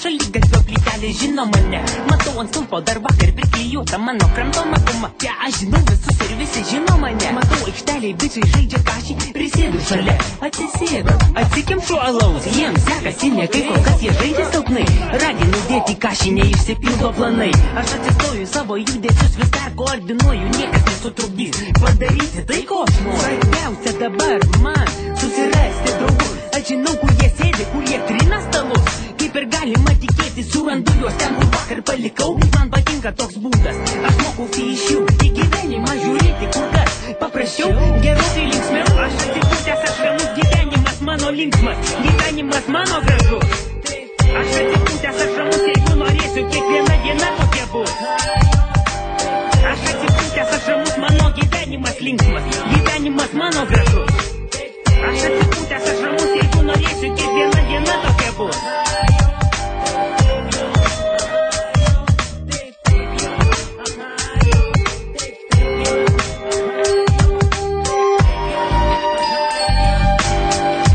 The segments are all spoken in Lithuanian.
šaligatvio plytelė žino mane. Matau ant stulpo dar vakar priklijuota mano kramtoma guma. Ja, aš žinau visus ir visi žino mane. Matau aikšteliai bičiai žaidžia kašį, prisėdu šalia, atsisėdu, atsikimšu alaus. Jiems sekasi nekai, kol kas jie žaidžia silpnai. Raginu dėti kašį, neišsipildo planai. Aš atsistoju savo judesius, vis dar koordinuoju, niekas nesutrukdys padaryti tai, ko aš noriu. Svarbiausia dabar man susirasti draugų. Aš žinau, kur jie sėdi, kur jie trina stalus. Kaip ir galima tikėti, surandu juos ten, kur vakar palikau. Man patinka toks būdas, aš mokausi iš jų. Į gyvenimą žiūrėti kur kas paprasčiau, gerokai linksmiau. Aš atsipūtęs, aš ramus, gyvenimas mano linksmas, gyvenimas mano gražus. Aš atsipūtęs, aš ramus, jeigu norėsiu, kiekviena diena tokia bus. Aš atsipūtęs, aš ramus, mano gyvenimas linksmas, gyvenimas mano gražus. Aš atsipūtęs, aš ramus, jeigu norėsiu, kiekviena diena tokia bus.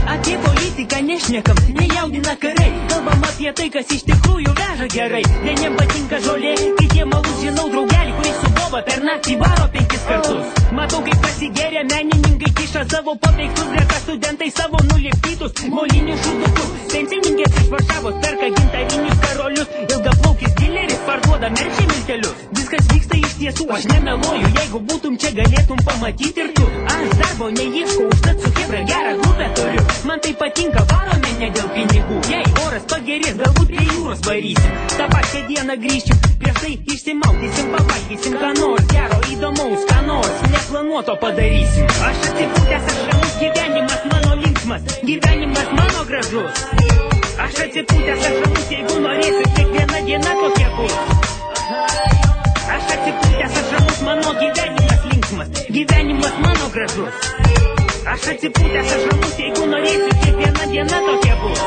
Apie politiką nešnekam, nejaudina karai. Kalbam apie tai, kas iš tikrųjų veža gerai. Vieniem patinka žolė, kitiem malus. Žinau draugelį, kuris su boba per naktį varo 5 kartus. Matau, kaip pasigeria menininkai, kiša savo paveiktus, greta studentai savo nulipdytus molinius šūdukus. Pensininkės iš Varšavos perka gintarinius karolius, ilgaplaukis dileris parduoda merčiai miltelius. Viskas vyksta iš tiesų, aš nemeluoju, jeigu būtum čia galėtum pamatyti ir tu. Aš darbo neieškau, užtat su chebra gerą grupę turiu. Man tai patinka, varome ne dėl pinigų. Jei oras pagerės, galbūt prie jūros varysim. Ta pačią dieną grįšim, prieš tai išsimaudysim, pavalgysim ką nors gero, įdomaus, ką nors neplanuoto padarysim. Aš atsipūtęs, aš ramus, gyvenimas mano linksmas, gyvenimas mano gražus. Aš atsipūtęs, aš ramus, jeigu norėsiu, kiekviena diena tokia bus. Aš atsipūtęs, aš ramus, mano gyvenimas linksmas, gyvenimas mano gražus. Aš atsipūtęs, aš ramus, jeigu norėsiu, kiekviena diena tokia bus.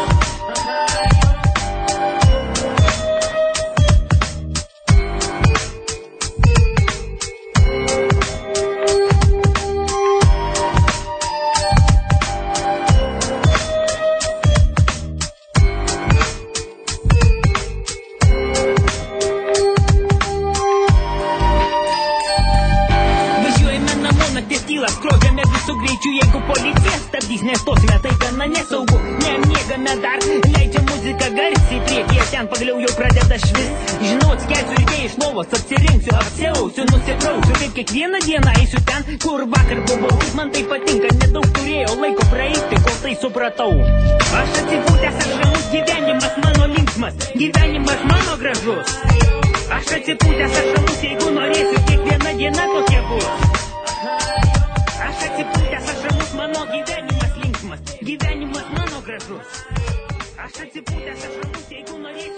Skrodžiame visų greičių, jeigu policija stabdys, nestosime, tai gana nesaugu. Nemiegame dar, leidžia muziką garsiai priekyje, ten pagaliau jau pradeda švist. Žinau, atsikelsiu ryte iš lovos, apsirinksiu, apsiausiu, nusiprausiu, kaip kiekvieną dieną eisiu ten, kur vakar buvau. Man tai patinka, nedaug turėjau laiko praeiti, kol tai supratau. Aš atsipūtęs, aš ramus, gyvenimas mano linksmas, gyvenimas mano gražus. Aš atsipūtęs, aš ramus, jeigu norėsiu, kiekviena diena tokia bus. Aš atsipūtęs, aš ramus, mano gyvenimas linksmas, gyvenimas mano gražus. Aš atsipūtęs, aš ramus, jeigu norėsiu.